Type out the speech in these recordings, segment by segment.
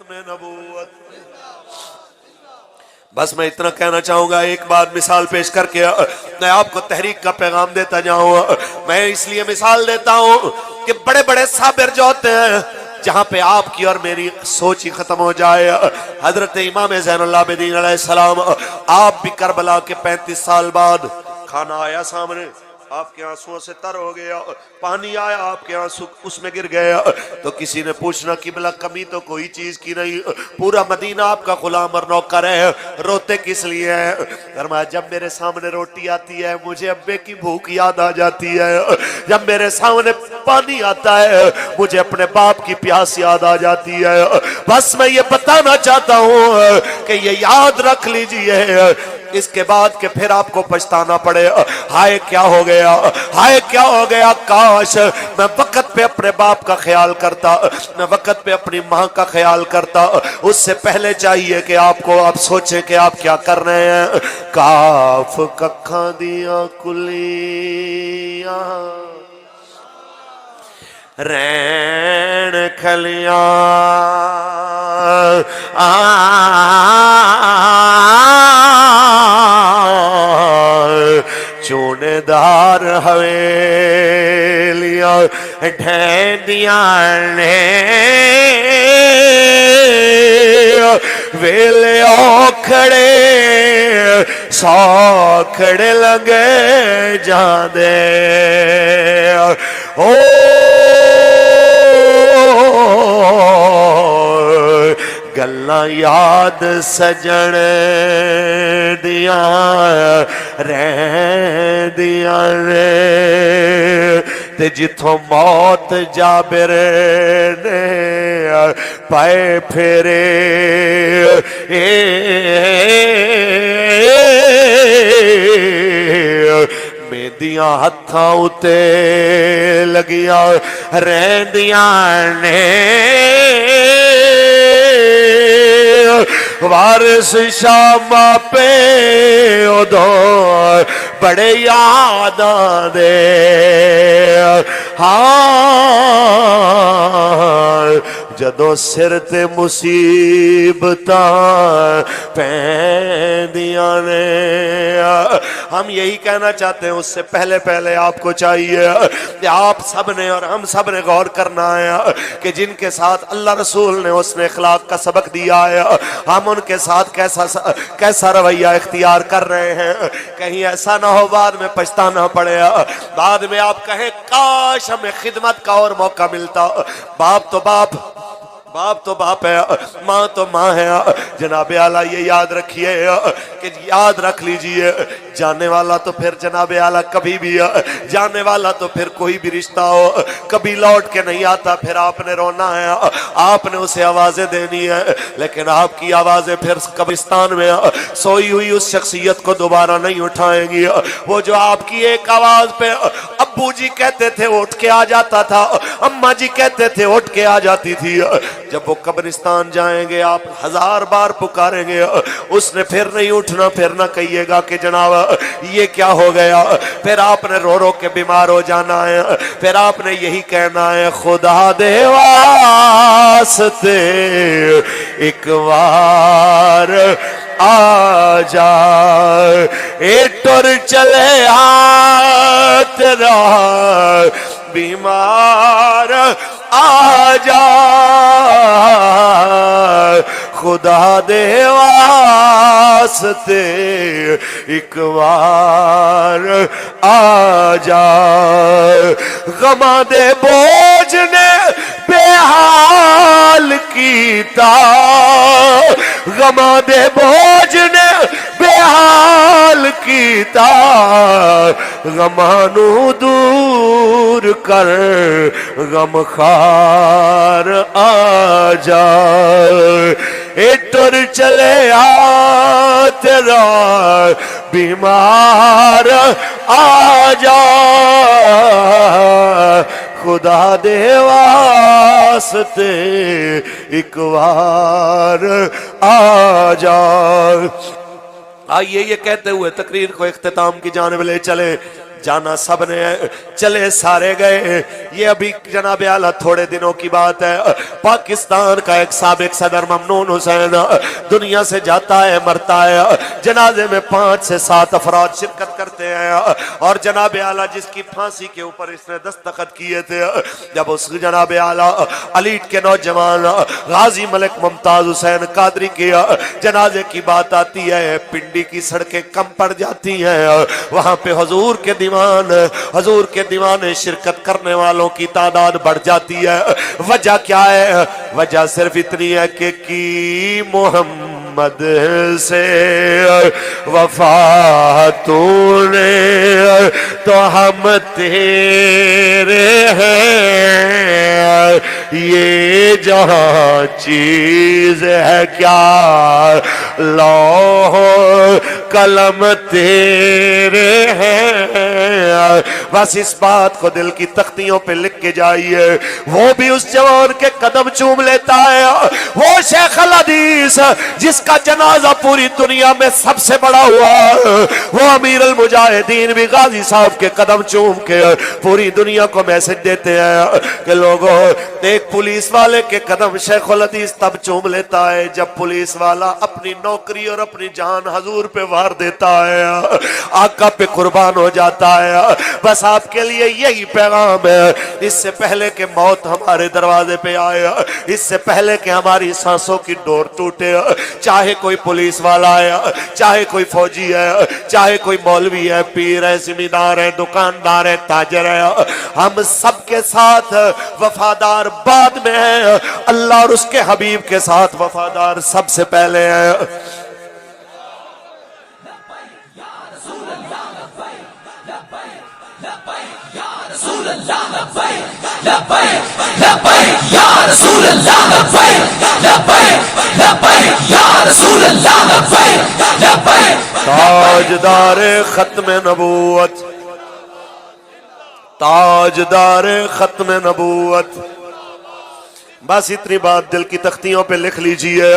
खत्म नबूवत। बस मैं इतना कहना चाहूंगा, एक बार मिसाल पेश करके मैं आपको तहरीक का पैगाम देता जाऊं। मैं इसलिए मिसाल देता हूं कि बड़े बड़े साबिर जो होते हैं, जहां पे आपकी और मेरी सोच ही खत्म हो जाए। हजरत इमाम ज़ैनुल आबिदीन अलैहिस्सलाम, आप भी करबला के 35 साल बाद खाना आया सामने, आपके आंसुओं से तर हो गया, पानी आया आपके आंसू उसमें गिर गया, तो किसी ने पूछना किबला कमी तो कोई चीज की नहीं, पूरा मदीना आपका गुलाम और नौकर है, रोते किस लिए है? फरमाया जब मेरे सामने रोटी आती है मुझे अब्बे की भूख याद आ जाती है, जब मेरे सामने पानी आता है मुझे अपने बाप की प्यास याद आ जाती है। बस मैं ये बताना चाहता हूँ कि ये याद रख लीजिए, इसके बाद के फिर आपको पछताना पड़े, हाय क्या हो गया, हाय क्या हो गया, काश मैं वक्त पे अपने बाप का ख्याल करता, मैं वक्त पे अपनी माँ का ख्याल करता। उससे पहले चाहिए कि आपको आप सोचें कि आप क्या कर रहे हैं। काफ कखा दिया कुलिया रैन खलिया चूनेदार हवेलियां ढैंदियां ने वेले औखड़े सौखड़े लगे जादे ओ गल्लां याद सजण दियां रहंदियां ने, ते जिथों मौत जाबिर ने पाए फेरे मेदियां हत्थां उते लगियां रहंदियां ने, वारिस शाह पे उदों बड़े याद आंदे, हाँ जदों सिर ते मुसीबतां पैंदियां ने। हम यही कहना चाहते हैं, उससे पहले पहले आपको चाहिए कि आप सब ने और हम सब ने गौर करना है कि जिनके साथ अल्लाह रसूल ने उसने इखलाक का सबक दिया है, हम उनके साथ कैसा रवैया इख्तियार कर रहे हैं। कहीं ऐसा ना हो बाद में पछताना पड़े, बाद में आप कहें काश हमें खिदमत का और मौका मिलता। बाप तो बाप है, माँ तो माँ है। जनाबे आला ये याद रखिए कि याद रख लीजिए, जाने वाला तो फिर जनाबे आला कभी भी, जाने वाला तो फिर कोई भी रिश्ता हो कभी लौट के नहीं आता, फिर आपने रोना है, आपने उसे आवाजें देनी है, लेकिन आपकी आवाजें फिर कब्रिस्तान में सोई हुई उस शख्सियत को दोबारा नहीं उठाएंगी। वो जो आपकी एक आवाज पे अब्बू जी कहते थे उठ के आ जाता था, अम्मा जी कहते थे उठ के आ जाती थी, जब वो कब्रिस्तान जाएंगे आप 1000 बार पुकारेंगे, उसने फिर नहीं उठना, फिर ना कहिएगा कि जनाब ये क्या हो गया, फिर आपने रो रो के बीमार हो जाना है, फिर आपने यही कहना है खुदा दे वास्ते एक बार आ जा, ए टुर चले आ तेरा बीमार आ जा, खुदा दे वास्ते एक बार आ जा। गमा दे बोझ ने बेहाल कीता, गमा दे बोझ ने बेहाल कीता, गमानू दूर कर गम खार आ जा, ए टुर चले आ तेरा बीमार आ जा, खुदा दे वास्ते एक बार आ जा। आइए ये कहते हुए तकरीर को इख्तिताम की जानिब ले चले। जाना सब ने है, चले सारे गए, ये अभी जनाब आला थोड़े दिनों की बात है। پاکستان کا ایک سابق صدر ممنون حسین دنیا سے جاتا ہے، مرتا ہے، جنازے میں 5 سے 7 افراد شرکت کرتے ہیں، اور جناب اعلیٰ جس کی پھانسی کے اوپر اس نے دستخط کیے تھے، جب اس جناب اعلیٰ علیٹ کے نوجوان غازی ملک ممتاز حسین قادری کی جنازے کی بات آتی ہے، پنڈی کی سڑکیں کم پڑ جاتی ہیں، وہاں پہ حضور کے دیوان شرکت کرنے والوں کی تعداد بڑھ جاتی ہے۔ وجہ کیا ہے؟ وجہ صرف اتنی ہے کہ کی محمد سے وفا تو نے تو ہم تیرے ہیں، یہ جہاں چیز ہے کیا لوح قلم تیرے ہیں۔ بس اس بات کو دل کی تختیوں پہ لکھ کے جائیے، وہ بھی اس جوان کے قدم چوم لیتا ہے، وہ شیخ الحدیث جس کا جنازہ پوری دنیا میں سب سے بڑا ہوا، وہ امیر المجاہدین بھی غازی صاحب کے قدم چوم کے پوری دنیا کو میسج دیتے ہیں کہ لوگوں، ایک پولیس والے کے قدم شیخ الحدیث تب چوم لیتا ہے جب پولیس والا اپنی نوکری اور اپنی جان حضور پہ وار دیتا ہے، آقا پہ قربان ہو جاتا ہے۔ بس آپ کے لیے یہی پیغام ہے، اس سے پہلے کہ موت ہمارے دروازے پہ آئے، اس سے پہلے کہ ہماری سانسوں کی ڈور ٹوٹے، چاہے کوئی پولیس والا ہے، چاہے کوئی فوجی ہے، چاہے کوئی مولوی ہے، پیر ہے، زمیندار ہے، دکاندار ہے، تاجر ہے، ہم سب کے ساتھ وفادار بعد میں ہیں، اللہ اور اس کے حبیب کے ساتھ وفادار سب سے پہلے ہیں۔ تاجدار ختم نبوت، تاجدار ختم نبوت، بس اتنی بات دل کی تختیوں پہ لکھ لیجئے،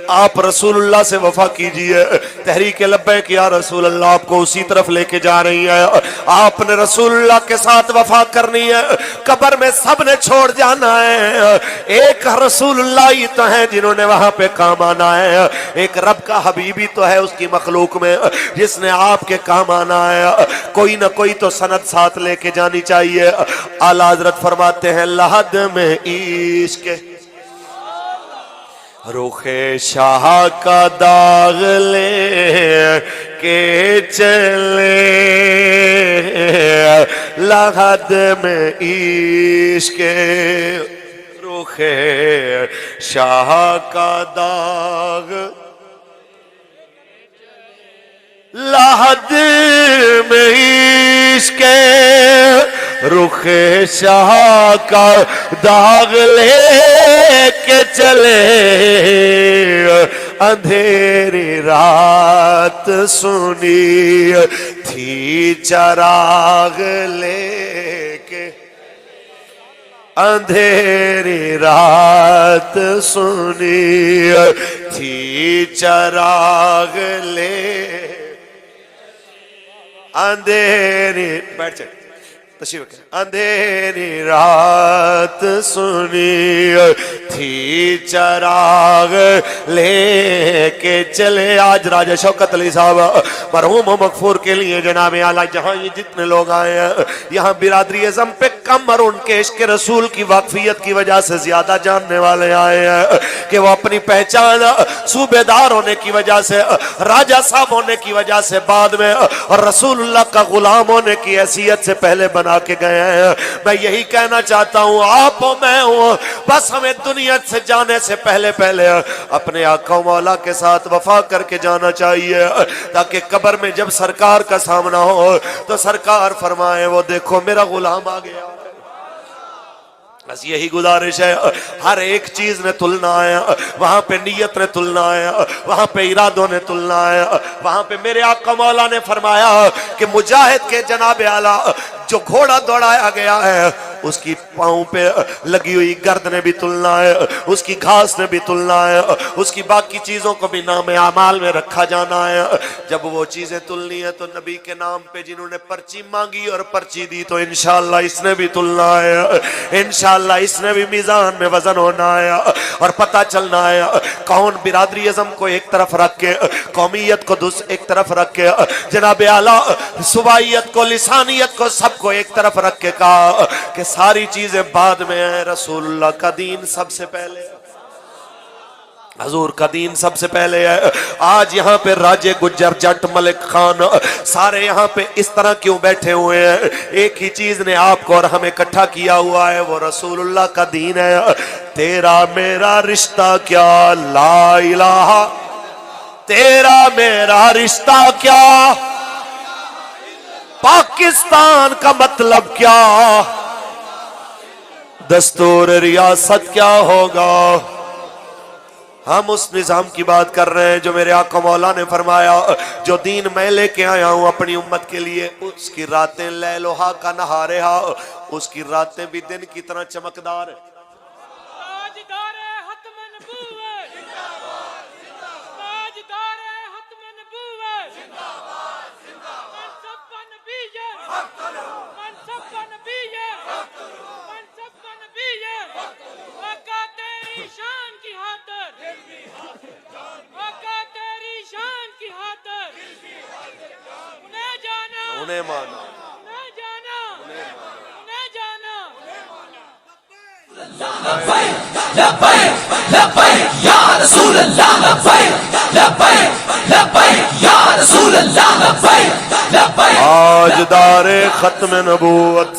آپ رسول اللہ سے وفا کیجئے۔ تحریک لبیک یا رسول اللہ آپ کو اسی طرف لے کے جا رہی ہے، آپ نے رسول اللہ کے ساتھ وفا کرنی ہے، قبر میں سب نے چھوڑ جانا ہے، ایک رسول اللہ ہی تو ہیں جنہوں نے وہاں پہ کام آنا ہے، ایک رب کا حبیبی تو ہے اس کی مخلوق میں جس نے آپ کے کام آنا ہے، کوئی نہ کوئی تو سند ساتھ لے کے جانی چاہیے۔ اعلیٰ حضرت فرماتے ہیں لحد میں عشق رخ شاہ کا داغ لے کے چلے، لحد میں عشق رخ شاہ کا داغ، لحد میں عشق رخ شاہ کا داغ لے کے چلے، اندھیری رات سنی تھی چراغ لے کے، اندھیری رات سنی تھی چراغ لے، اندھیری بیٹھ جائے تشریف رکھیں، اندھیری رات سنی تھی چراغ لے کے چلے۔ آج راجہ شوکت علی صاحب مرحوم و مغفور کے لیے جناب اعلیٰ جہاں یہ جتنے لوگ آئے ہیں یہاں برادری اعظم پہ کم اور ان کے عشق رسول کی واقفیت کی وجہ سے زیادہ جاننے والے آئے ہیں کہ وہ اپنی پہچان صوبے دار ہونے کی وجہ سے، راجہ صاحب ہونے کی وجہ سے بعد میں، اور رسول اللہ کا غلام ہونے کی حیثیت سے پہلے بنا کے گئے ہیں۔ میں یہی کہنا چاہتا ہوں، آپ و میں ہوں، بس ہمیں دنیا سے جانے سے پہلے اپنے آقا و مولا کے ساتھ وفا کر کے جانا چاہیے، تاکہ قبر میں جب سرکار کا سامنا ہو تو سرکار فرمائے وہ دیکھو میرا غلام آ گیا۔ بس یہی گزارش ہے، ہر ایک چیز نے تلنا ہے، وہاں پہ نیت نے تلنا ہے، وہاں پہ ارادوں نے تلنا ہے، وہاں پہ میرے آقا مولا نے فرمایا کہ مجاہد کے جناب اعلیٰ जो घोड़ा दौड़ाया गया है उसकी पाँव पे लगी हुई गर्द ने भी तुलना है, उसकी घास ने भी तुलना है, उसकी बाकी चीजों को भी नाम आमाल में रखा जाना है। जब वो चीजें तुलनी है तो नबी के नाम पे जिन्होंने पर्ची मांगी और पर्ची दी तो इंशाअल्लाह इसने भी तुलना है, इंशाअल्लाह इसने भी मीजान में वजन होना है और पता चलना है कौन बिरादरी अज़म को एक तरफ रख के, कौमियत को एक तरफ रख के, जनाब आला सुबाइयत को, लिसानियत को, सबको एक तरफ रख के कहा कि सारी चीजें बाद में है, रसूलुल्लाह का दीन सबसे पहले है, हजूर का दीन सबसे पहले है। आज यहाँ पे राजे गुज्जर जट मलिक खान सारे यहाँ पे इस तरह क्यों बैठे हुए हैं? एक ही चीज ने आपको और हमें इकट्ठा किया हुआ है, वो रसूलुल्लाह का दीन है। तेरा मेरा रिश्ता क्या ला इलाहा, तेरा मेरा रिश्ता क्या, पाकिस्तान का मतलब क्या, दस्तूर रियासत क्या होगा। हम उस निजाम की बात कर रहे हैं जो मेरे आका मौला ने फरमाया, जो दीन मैं लेके आया हूं अपनी उम्मत के लिए, उसकी रातें लैलोहा का नहारेहा, उसकी रातें भी दिन की तरह चमकदार है। उन्हें माना, उन्हें जाना, उन्हें जाना। लब्बैक लब्बैक लब्बैक या रसूल अल्लाह, लब्बैक लब्बैक लब्बैक या रसूल अल्लाह, लब्बैक लब्बैक। आज दारे खत्म नबूवत